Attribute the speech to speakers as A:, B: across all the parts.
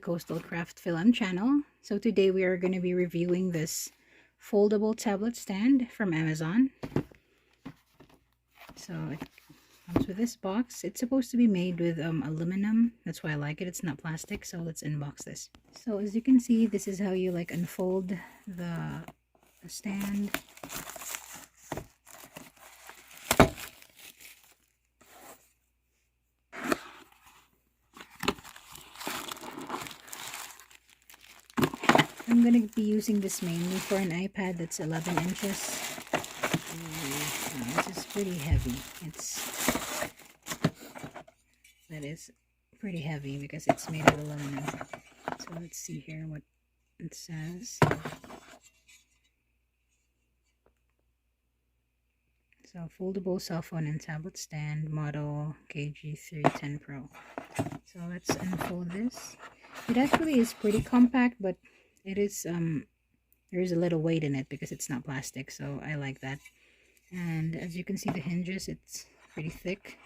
A: Coastal Craft Film channel. So today we are going to be reviewing this foldable tablet stand from Amazon. So it comes with this box. It's supposed to be made with aluminum. That's why I like it. It's not plastic. So let's unbox this. So as you can see, this is how you like unfold the stand. I'm going to be using this mainly for an iPad that's 11 inches. This is pretty heavy. That is pretty heavy because it's made of aluminum. So let's see here what it says. So foldable cell phone and tablet stand, model KG310 Pro. So let's unfold this. It actually is pretty compact, but it is there is a little weight in it because it's not plastic, so I like that. And as you can see, the hinges, it's pretty thick.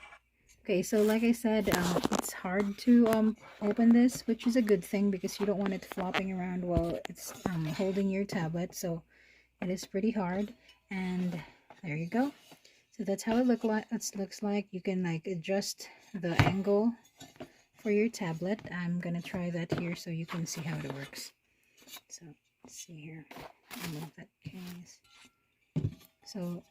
A: Okay, so like I said, it's hard to open this, which is a good thing because you don't want it flopping around while it's holding your tablet. So it is pretty hard, and there you go. So that's how it looks like. You can like adjust the angle for your tablet. I'm gonna try that here so you can see how it works. So let's see here. Remove that case. So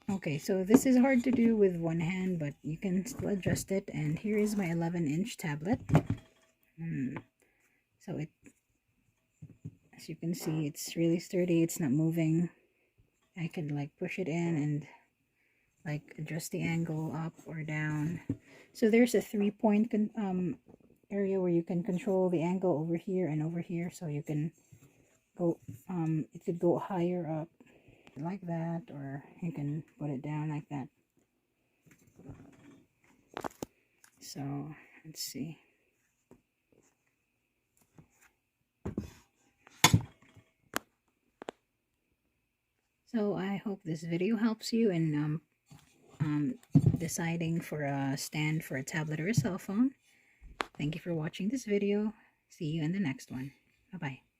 A: okay, so this is hard to do with one hand, but you can still adjust it. And here is my 11-inch tablet. So it, as you can see, it's really sturdy. It's not moving. I could like push it in and like adjust the angle up or down. So there's a 3-point area where you can control the angle over here and over here. So you can go, it could go higher up like that, or you can put it down like that. So let's see. So I hope this video helps you in deciding for a stand for a tablet or a cell phone. Thank you for watching this video. See you in the next one. Bye-bye.